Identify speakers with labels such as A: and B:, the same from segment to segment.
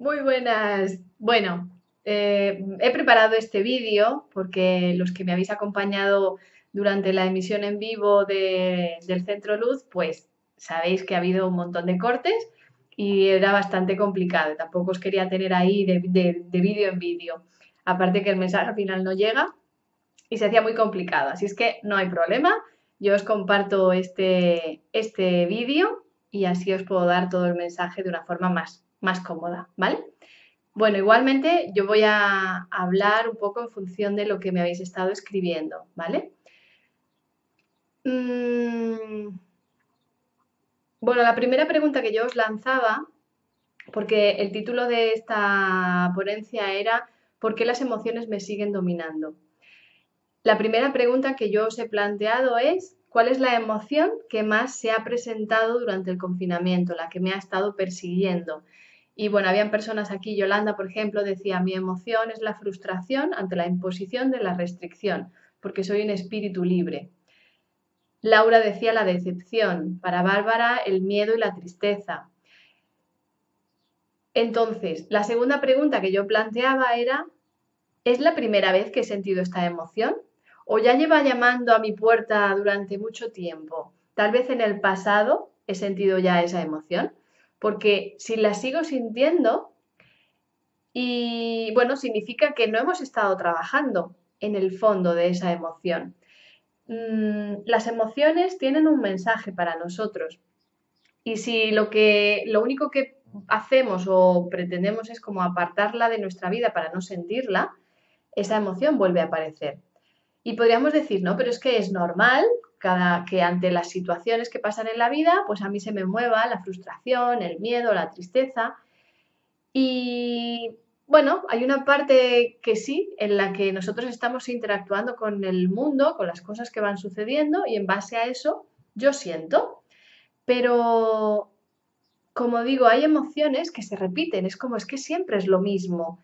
A: Muy buenas. Bueno, he preparado este vídeo porque los que me habéis acompañado durante la emisión en vivo del Centro Luz, pues sabéis que ha habido un montón de cortes y era bastante complicado. Tampoco os quería tener ahí de vídeo en vídeo. Aparte que el mensaje al final no llega y se hacía muy complicado. Así es que no hay problema. Yo os comparto este vídeo y así os puedo dar todo el mensaje de una forma más cómoda, ¿vale? Bueno, igualmente yo voy a hablar un poco en función de lo que me habéis estado escribiendo, ¿vale? Mm, bueno, la primera pregunta que yo os lanzaba, porque el título de esta ponencia era ¿por qué las emociones me siguen dominando? La primera pregunta que yo os he planteado es ¿cuál es la emoción que más se ha presentado durante el confinamiento, la que me ha estado persiguiendo? Y bueno, habían personas aquí, Yolanda, por ejemplo, decía, mi emoción es la frustración ante la imposición de la restricción, porque soy un espíritu libre. Laura decía la decepción, para Bárbara el miedo y la tristeza. Entonces, la segunda pregunta que yo planteaba era, ¿es la primera vez que he sentido esta emoción? ¿O ya lleva llamando a mi puerta durante mucho tiempo? Tal vez en el pasado he sentido ya esa emoción, porque si la sigo sintiendo, y bueno, significa que no hemos estado trabajando en el fondo de esa emoción. Las emociones tienen un mensaje para nosotros. Y si lo único que hacemos o pretendemos es como apartarla de nuestra vida para no sentirla, esa emoción vuelve a aparecer. Y podríamos decir, no, pero es que es normal que ante las situaciones que pasan en la vida, pues a mí se me mueva la frustración, el miedo, la tristeza. Y bueno, hay una parte que sí, en la que nosotros estamos interactuando con el mundo, con las cosas que van sucediendo y en base a eso yo siento. Pero, como digo, hay emociones que se repiten, es como es que siempre es lo mismo.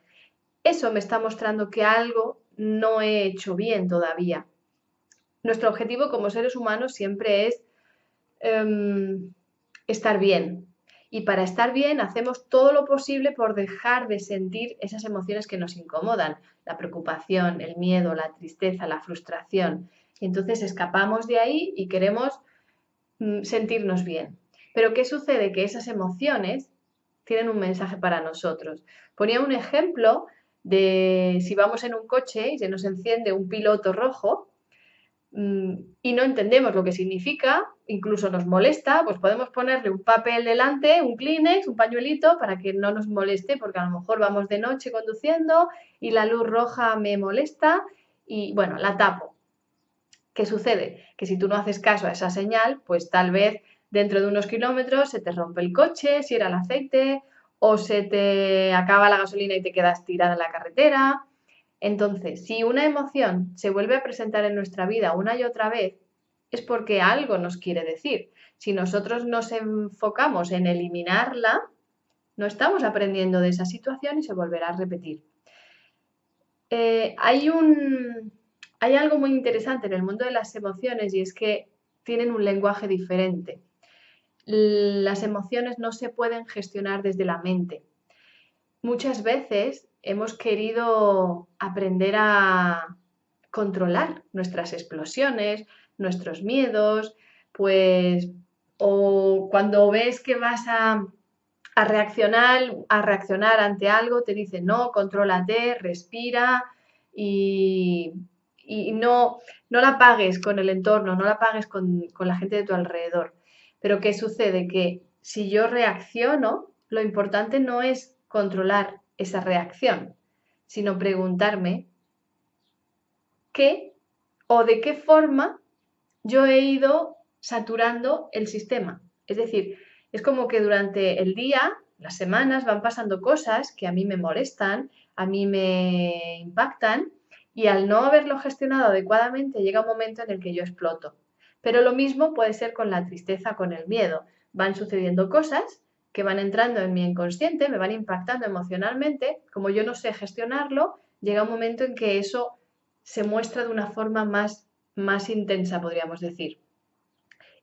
A: Eso me está mostrando que algo no he hecho bien todavía. Nuestro objetivo como seres humanos siempre es estar bien. Y para estar bien hacemos todo lo posible por dejar de sentir esas emociones que nos incomodan, la preocupación, el miedo, la tristeza, la frustración. Y entonces escapamos de ahí y queremos sentirnos bien. Pero ¿qué sucede? Que esas emociones tienen un mensaje para nosotros. Ponía un ejemplo de si vamos en un coche y se nos enciende un piloto rojo, y no entendemos lo que significa, incluso nos molesta, pues podemos ponerle un papel delante, un Kleenex, un pañuelito para que no nos moleste, porque a lo mejor vamos de noche conduciendo y la luz roja me molesta y bueno, la tapo. ¿Qué sucede? Que si tú no haces caso a esa señal, pues tal vez dentro de unos kilómetros se te rompe el coche, si era el aceite, o se te acaba la gasolina y te quedas tirada en la carretera. Entonces, si una emoción se vuelve a presentar en nuestra vida una y otra vez, es porque algo nos quiere decir. Si nosotros nos enfocamos en eliminarla, no estamos aprendiendo de esa situación y se volverá a repetir. Eh, hay un, hay algo muy interesante en el mundo de las emociones y es que tienen un lenguaje diferente. Las emociones no se pueden gestionar desde la mente. Muchas veces hemos querido aprender a controlar nuestras explosiones, nuestros miedos, pues, o cuando ves que vas a reaccionar ante algo, te dice no, contrólate, respira y, y no la pagues con el entorno, no la pagues con la gente de tu alrededor. Pero ¿qué sucede? Que si yo reacciono, lo importante no es controlar esa reacción, sino preguntarme qué o de qué forma yo he ido saturando el sistema. Es decir, es como que durante el día, las semanas, van pasando cosas que a mí me molestan, a mí me impactan y al no haberlo gestionado adecuadamente llega un momento en el que yo exploto. Pero lo mismo puede ser con la tristeza, con el miedo. Van sucediendo cosas que van entrando en mi inconsciente, me van impactando emocionalmente, como yo no sé gestionarlo, llega un momento en que eso se muestra de una forma más intensa, podríamos decir.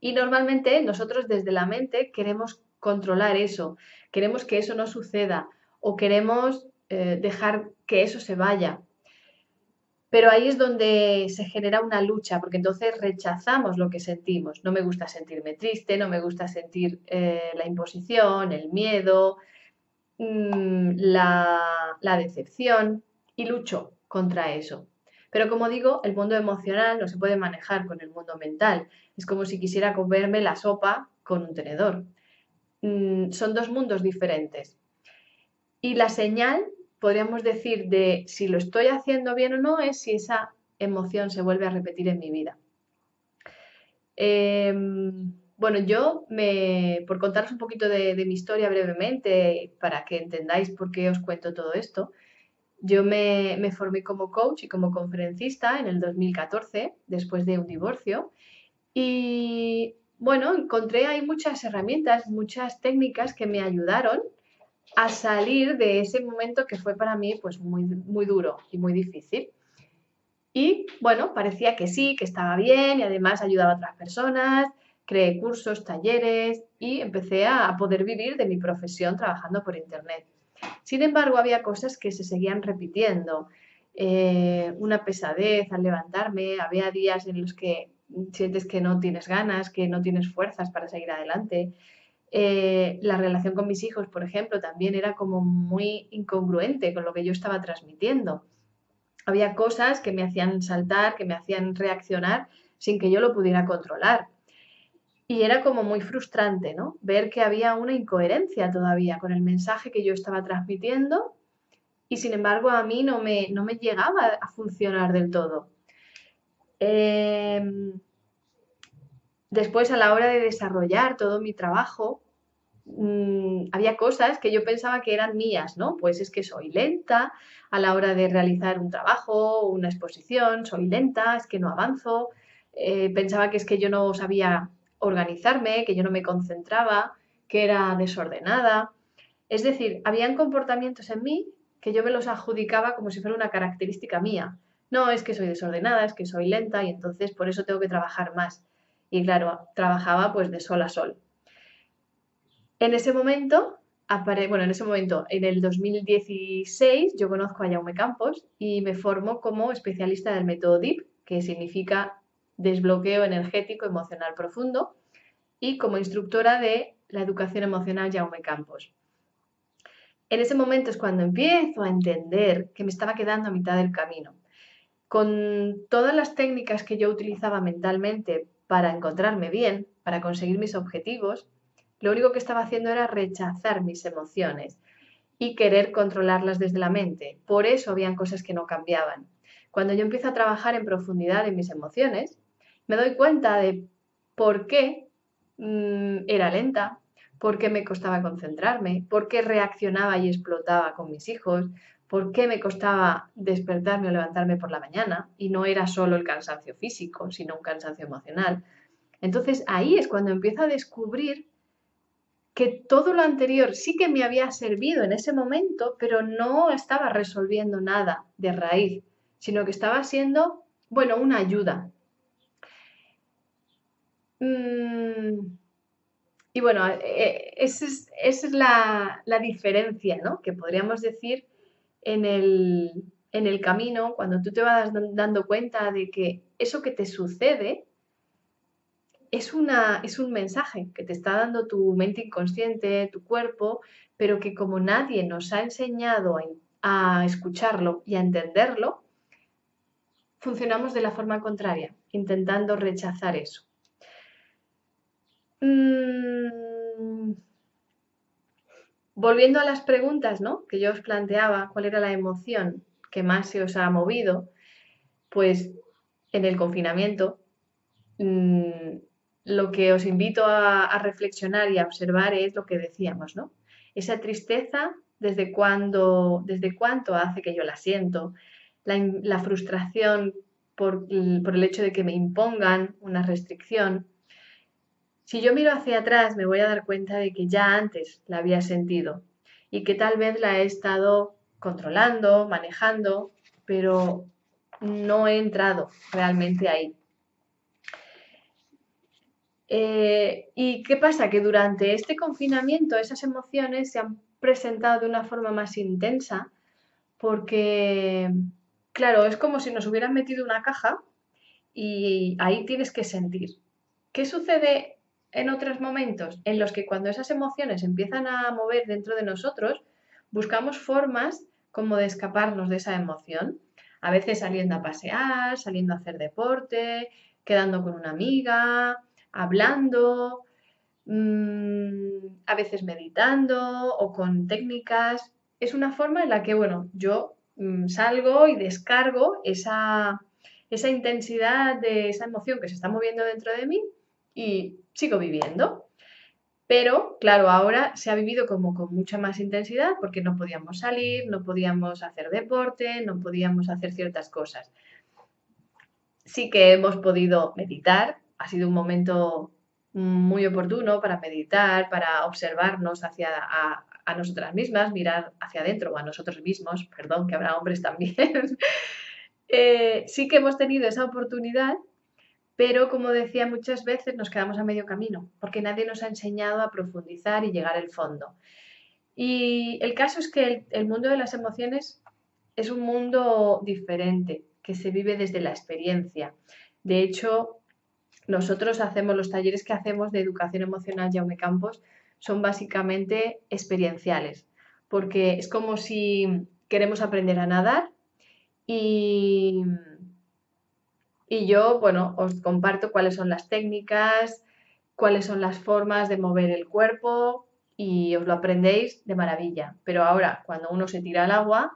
A: Y normalmente nosotros desde la mente queremos controlar eso, queremos que eso no suceda o queremos dejar que eso se vaya. Pero ahí es donde se genera una lucha, porque entonces rechazamos lo que sentimos. No me gusta sentirme triste, no me gusta sentir la imposición, el miedo, la decepción, y lucho contra eso. Pero como digo, el mundo emocional no se puede manejar con el mundo mental. Es como si quisiera comerme la sopa con un tenedor. Son dos mundos diferentes. Y la señal, podríamos decir, de si lo estoy haciendo bien o no, es si esa emoción se vuelve a repetir en mi vida. Bueno, por contaros un poquito de mi historia brevemente, para que entendáis por qué os cuento todo esto, yo me formé como coach y como conferencista en el 2014, después de un divorcio, y bueno, encontré ahí muchas herramientas, muchas técnicas que me ayudaron a salir de ese momento que fue para mí pues muy, muy duro y muy difícil. Y bueno, parecía que sí, que estaba bien y además ayudaba a otras personas, creé cursos, talleres y empecé a poder vivir de mi profesión trabajando por Internet. Sin embargo, había cosas que se seguían repitiendo. Una pesadez al levantarme, había días en los que sientes que no tienes ganas, que no tienes fuerzas para seguir adelante. La relación con mis hijos, por ejemplo, también era como muy incongruente con lo que yo estaba transmitiendo. Había cosas que me hacían saltar, que me hacían reaccionar sin que yo lo pudiera controlar. Y era como muy frustrante, ¿no? Ver que había una incoherencia todavía con el mensaje que yo estaba transmitiendo y sin embargo a mí no me llegaba a funcionar del todo. Después, a la hora de desarrollar todo mi trabajo, había cosas que yo pensaba que eran mías, ¿no? Pues es que soy lenta a la hora de realizar un trabajo, una exposición, soy lenta, es que no avanzo, pensaba que es que yo no sabía organizarme, que yo no me concentraba, que era desordenada. Es decir, habían comportamientos en mí que yo me los adjudicaba como si fuera una característica mía. No, es que soy desordenada, es que soy lenta y entonces por eso tengo que trabajar más. Y claro, trabajaba pues de sol a sol. En ese momento, en el 2016, yo conozco a Jaume Campos y me formo como especialista del método DEEP, que significa desbloqueo energético emocional profundo, y como instructora de la educación emocional Jaume Campos. En ese momento es cuando empiezo a entender que me estaba quedando a mitad del camino. Con todas las técnicas que yo utilizaba mentalmente para encontrarme bien, para conseguir mis objetivos, lo único que estaba haciendo era rechazar mis emociones y querer controlarlas desde la mente. Por eso habían cosas que no cambiaban. Cuando yo empiezo a trabajar en profundidad en mis emociones, me doy cuenta de por qué era lenta, por qué me costaba concentrarme, por qué reaccionaba y explotaba con mis hijos, por qué me costaba despertarme o levantarme por la mañana y no era solo el cansancio físico, sino un cansancio emocional. Entonces ahí es cuando empiezo a descubrir que todo lo anterior sí que me había servido en ese momento, pero no estaba resolviendo nada de raíz, sino que estaba siendo, bueno, una ayuda. Y bueno, esa es la diferencia, ¿no? Que podríamos decir en el camino, cuando tú te vas dando cuenta de que eso que te sucede es un mensaje que te está dando tu mente inconsciente, tu cuerpo, pero que como nadie nos ha enseñado a escucharlo y a entenderlo, funcionamos de la forma contraria, intentando rechazar eso. Volviendo a las preguntas, ¿no? Que yo os planteaba, ¿cuál era la emoción que más se os ha movido? Pues en el confinamiento, lo que os invito a reflexionar y a observar es lo que decíamos, ¿no? Esa tristeza, ¿desde cuánto hace que yo la siento? La frustración por el hecho de que me impongan una restricción. Si yo miro hacia atrás, me voy a dar cuenta de que ya antes la había sentido y que tal vez la he estado controlando, manejando, pero no he entrado realmente ahí. ¿Y qué pasa? Que durante este confinamiento esas emociones se han presentado de una forma más intensa porque, claro, es como si nos hubieran metido una caja y ahí tienes que sentir. ¿Qué sucede en otros momentos? En los que cuando esas emociones empiezan a mover dentro de nosotros, buscamos formas como de escaparnos de esa emoción. A veces saliendo a pasear, saliendo a hacer deporte, quedando con una amiga, hablando, a veces meditando o con técnicas. Es una forma en la que, bueno, yo salgo y descargo esa intensidad de esa emoción que se está moviendo dentro de mí y sigo viviendo. Pero, claro, ahora se ha vivido como con mucha más intensidad porque no podíamos salir, no podíamos hacer deporte, no podíamos hacer ciertas cosas. Sí que hemos podido meditar, ha sido un momento muy oportuno para meditar, para observarnos a nosotras mismas, mirar hacia adentro o a nosotros mismos, perdón, que habrá hombres también. Sí que hemos tenido esa oportunidad, pero como decía, muchas veces nos quedamos a medio camino, porque nadie nos ha enseñado a profundizar y llegar al fondo. Y el caso es que el mundo de las emociones es un mundo diferente, que se vive desde la experiencia. De hecho, nosotros hacemos los talleres que hacemos de educación emocional Jaume Campos, son básicamente experienciales, porque es como si queremos aprender a nadar y, y yo, bueno, os comparto cuáles son las técnicas, cuáles son las formas de mover el cuerpo y os lo aprendéis de maravilla. Pero ahora, cuando uno se tira al agua,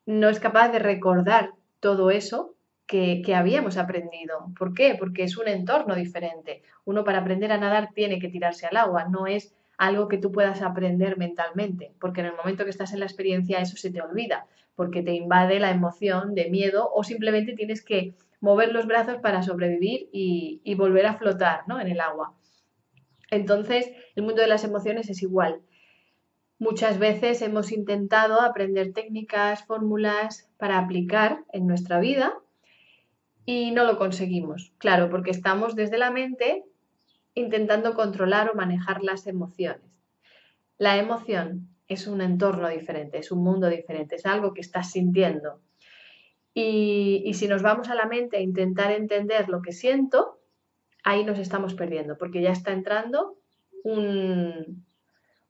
A: no es capaz de recordar todo eso que habíamos aprendido. ¿Por qué? Porque es un entorno diferente. Uno para aprender a nadar tiene que tirarse al agua, no es algo que tú puedas aprender mentalmente, porque en el momento que estás en la experiencia eso se te olvida, porque te invade la emoción de miedo o simplemente tienes que mover los brazos para sobrevivir y volver a flotar, ¿no?, en el agua. Entonces, el mundo de las emociones es igual. Muchas veces hemos intentado aprender técnicas, fórmulas para aplicar en nuestra vida y no lo conseguimos. Claro, porque estamos desde la mente intentando controlar o manejar las emociones. La emoción es un entorno diferente, es un mundo diferente, es algo que estás sintiendo. Y si nos vamos a la mente a intentar entender lo que siento, ahí nos estamos perdiendo, porque ya está entrando un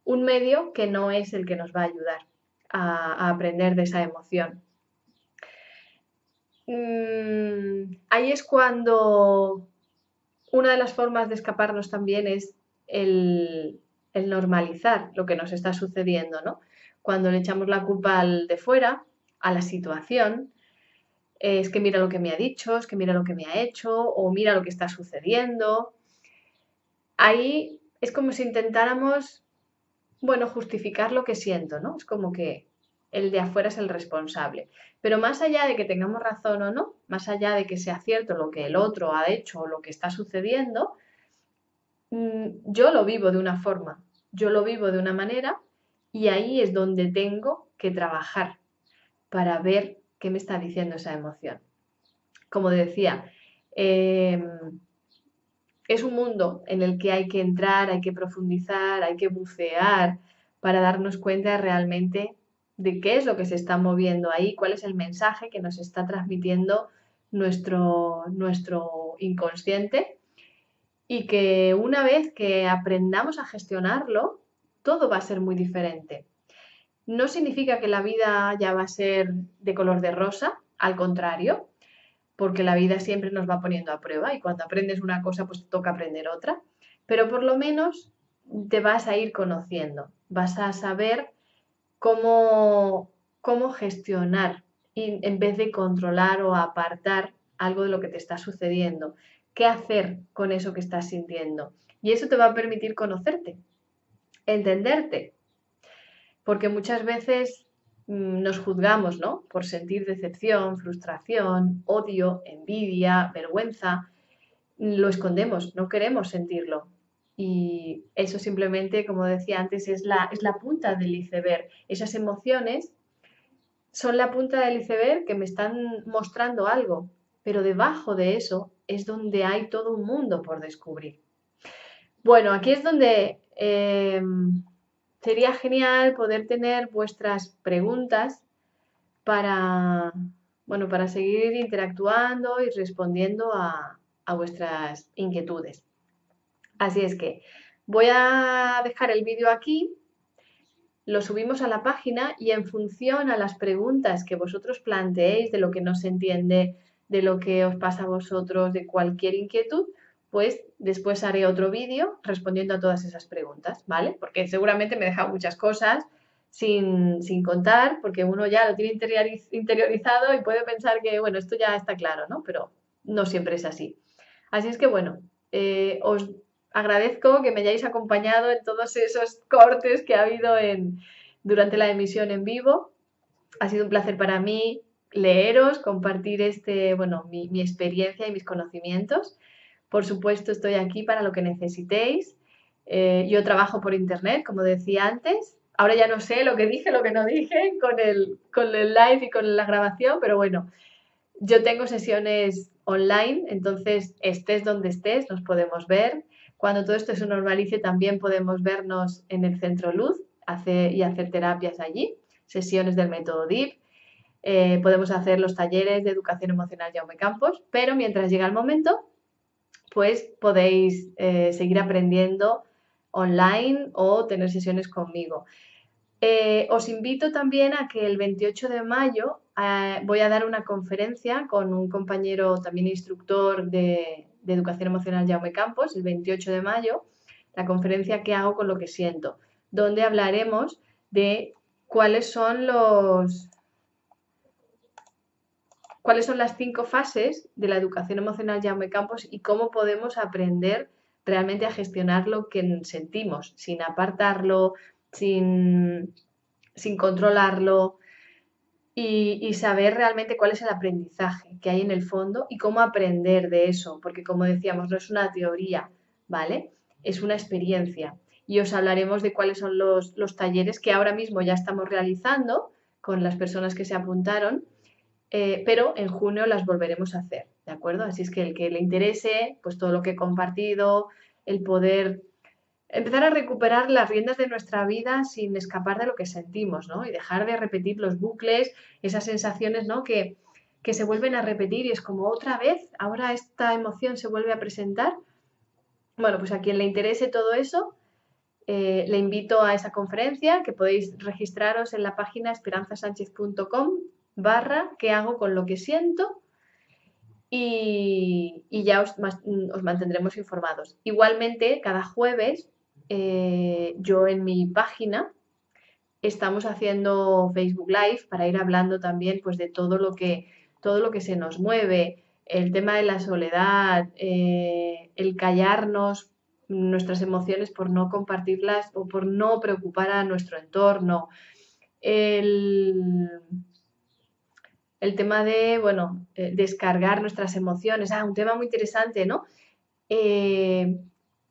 A: medio que no es el que nos va a ayudar a aprender de esa emoción. Ahí es cuando una de las formas de escaparnos también es el normalizar lo que nos está sucediendo, ¿no? Cuando le echamos la culpa al de fuera, a la situación, es que mira lo que me ha dicho, es que mira lo que me ha hecho, o mira lo que está sucediendo. Ahí es como si intentáramos, bueno, justificar lo que siento, ¿no? Es como que el de afuera es el responsable. Pero más allá de que tengamos razón o no, más allá de que sea cierto lo que el otro ha hecho o lo que está sucediendo, yo lo vivo de una forma, yo lo vivo de una manera y ahí es donde tengo que trabajar para ver qué me está diciendo esa emoción. Como decía, es un mundo en el que hay que entrar, hay que profundizar, hay que bucear para darnos cuenta realmente de qué es lo que se está moviendo ahí, cuál es el mensaje que nos está transmitiendo nuestro inconsciente y que una vez que aprendamos a gestionarlo, todo va a ser muy diferente. No significa que la vida ya va a ser de color de rosa, al contrario, porque la vida siempre nos va poniendo a prueba y cuando aprendes una cosa, pues te toca aprender otra, pero por lo menos te vas a ir conociendo, vas a saber cómo gestionar y en vez de controlar o apartar algo de lo que te está sucediendo, qué hacer con eso que estás sintiendo. Y eso te va a permitir conocerte, entenderte, porque muchas veces nos juzgamos, ¿no?, por sentir decepción, frustración, odio, envidia, vergüenza. Lo escondemos, no queremos sentirlo. Y eso simplemente, como decía antes, es la punta del iceberg. Esas emociones son la punta del iceberg que me están mostrando algo, pero debajo de eso es donde hay todo un mundo por descubrir. Bueno, aquí es donde sería genial poder tener vuestras preguntas para, bueno, para seguir interactuando y respondiendo a vuestras inquietudes. Así es que voy a dejar el vídeo aquí, lo subimos a la página y en función a las preguntas que vosotros planteéis, de lo que no se entiende, de lo que os pasa a vosotros, de cualquier inquietud, pues después haré otro vídeo respondiendo a todas esas preguntas, ¿vale? Porque seguramente me he dejado muchas cosas sin contar, porque uno ya lo tiene interiorizado y puede pensar que, bueno, esto ya está claro, ¿no? Pero no siempre es así. Así es que, bueno, os agradezco que me hayáis acompañado en todos esos cortes que ha habido durante la emisión en vivo. Ha sido un placer para mí leeros, compartir mi experiencia y mis conocimientos. Por supuesto, estoy aquí para lo que necesitéis. Yo trabajo por internet, como decía antes. Ahora ya no sé lo que dije, lo que no dije con el live y con la grabación, pero bueno, yo tengo sesiones online, entonces estés donde estés, nos podemos ver. Cuando todo esto se normalice, también podemos vernos en el Centro Luz y hacer terapias allí, sesiones del método DIP. Podemos hacer los talleres de educación emocional Jaume Campos, pero mientras llega el momento, pues podéis seguir aprendiendo online o tener sesiones conmigo. Os invito también a que el 28 de mayo voy a dar una conferencia con un compañero también instructor de educación emocional Jaume Campos, el 28 de mayo, la conferencia que hago con lo que siento, donde hablaremos de cuáles son las 5 fases de la educación emocional Jaume Campos y cómo podemos aprender realmente a gestionar lo que sentimos, sin apartarlo, sin controlarlo y saber realmente cuál es el aprendizaje que hay en el fondo y cómo aprender de eso, porque como decíamos, no es una teoría, ¿vale? Es una experiencia. Y os hablaremos de cuáles son los talleres que ahora mismo ya estamos realizando con las personas que se apuntaron, pero en junio las volveremos a hacer, ¿de acuerdo? Así es que el que le interese, pues todo lo que he compartido, el poder empezar a recuperar las riendas de nuestra vida sin escapar de lo que sentimos, ¿no? Y dejar de repetir los bucles, esas sensaciones, ¿no? Que se vuelven a repetir y es como otra vez, ahora esta emoción se vuelve a presentar. Bueno, pues a quien le interese todo eso, le invito a esa conferencia que podéis registraros en la página esperanzasanchez.com/qué hago con lo que siento y ya os mantendremos informados. Igualmente, cada jueves yo en mi página estamos haciendo Facebook Live para ir hablando también pues, de todo lo que se nos mueve, el tema de la soledad, el callarnos nuestras emociones por no compartirlas o por no preocupar a nuestro entorno, el tema de, bueno, descargar nuestras emociones. Un tema muy interesante, ¿no?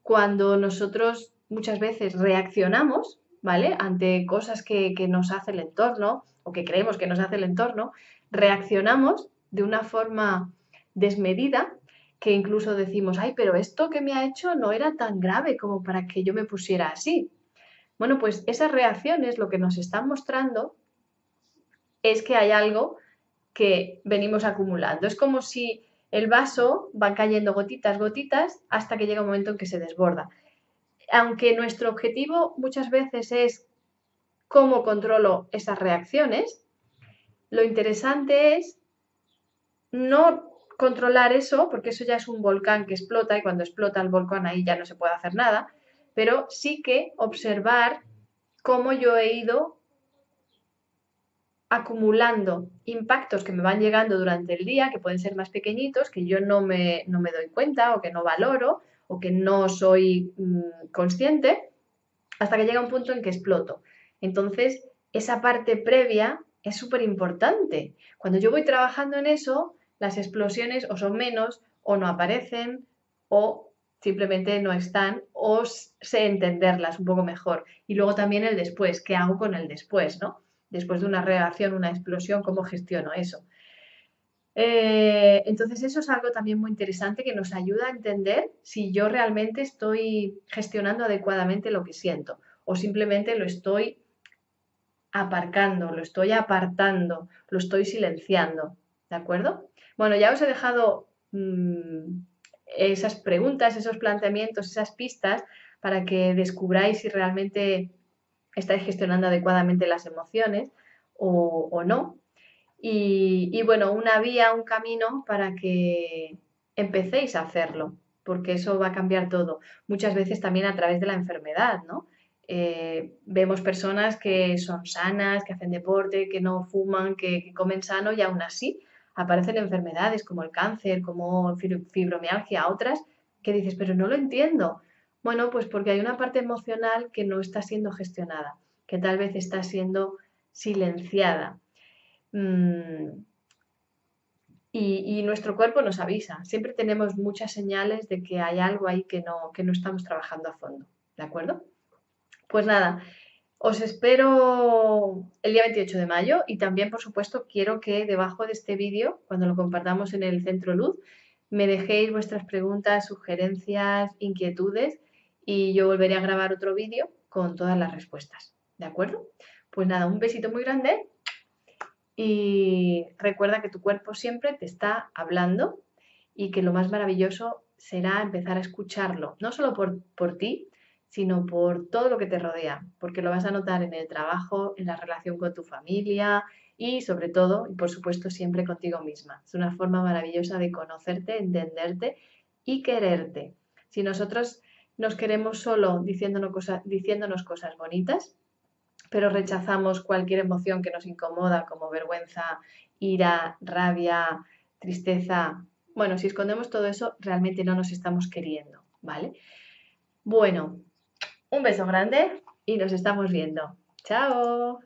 A: Cuando nosotros muchas veces reaccionamos, ¿vale? Ante cosas que nos hace el entorno o que creemos que nos hace el entorno, reaccionamos de una forma desmedida que incluso decimos, ay, pero esto que me ha hecho no era tan grave como para que yo me pusiera así. Bueno, pues esas reacciones lo que nos están mostrando es que hay algo que venimos acumulando. Es como si el vaso va cayendo gotitas, gotitas, hasta que llega un momento en que se desborda. Aunque nuestro objetivo muchas veces es cómo controlo esas reacciones, lo interesante es no controlar eso, porque eso ya es un volcán que explota y cuando explota el volcán ahí ya no se puede hacer nada, pero sí que observar cómo yo he ido acumulando impactos que me van llegando durante el día, que pueden ser más pequeñitos, que yo no me doy cuenta o que no valoro o que no soy consciente, hasta que llega un punto en que exploto. Entonces, esa parte previa es súper importante. Cuando yo voy trabajando en eso, las explosiones o son menos, o no aparecen, o simplemente no están, o sé entenderlas un poco mejor. Y luego también el después, ¿qué hago con el después, no? Después de una reacción, una explosión, ¿cómo gestiono eso? Entonces eso es algo también muy interesante que nos ayuda a entender si yo realmente estoy gestionando adecuadamente lo que siento o simplemente lo estoy aparcando, lo estoy apartando, lo estoy silenciando, ¿de acuerdo? Bueno, ya os he dejado esas preguntas, esos planteamientos, esas pistas para que descubráis si realmente estáis gestionando adecuadamente las emociones o no. Y bueno, una vía, un camino para que empecéis a hacerlo, porque eso va a cambiar todo. Muchas veces también a través de la enfermedad, ¿no? Vemos personas que son sanas, que hacen deporte, que no fuman, que comen sano y aún así aparecen enfermedades como el cáncer, como fibromialgia, otras que dices, pero no lo entiendo. Bueno, pues porque hay una parte emocional que no está siendo gestionada, que tal vez está siendo silenciada. Mm, y nuestro cuerpo nos avisa. Siempre tenemos muchas señales de que hay algo ahí que no estamos trabajando a fondo. ¿De acuerdo? Pues nada, os espero el día 28 de mayo y también, por supuesto, quiero que debajo de este vídeo, cuando lo compartamos en el Centro Luz, me dejéis vuestras preguntas, sugerencias, inquietudes y yo volveré a grabar otro vídeo con todas las respuestas. ¿De acuerdo? Pues nada, un besito muy grande y recuerda que tu cuerpo siempre te está hablando y que lo más maravilloso será empezar a escucharlo, no solo por ti, sino por todo lo que te rodea, porque lo vas a notar en el trabajo, en la relación con tu familia y sobre todo, y por supuesto, siempre contigo misma. Es una forma maravillosa de conocerte, entenderte y quererte. Si nosotros nos queremos solo diciéndonos cosas bonitas, pero rechazamos cualquier emoción que nos incomoda, como vergüenza, ira, rabia, tristeza. Bueno, si escondemos todo eso, realmente no nos estamos queriendo, ¿vale? Bueno, un beso grande y nos estamos viendo. ¡Chao!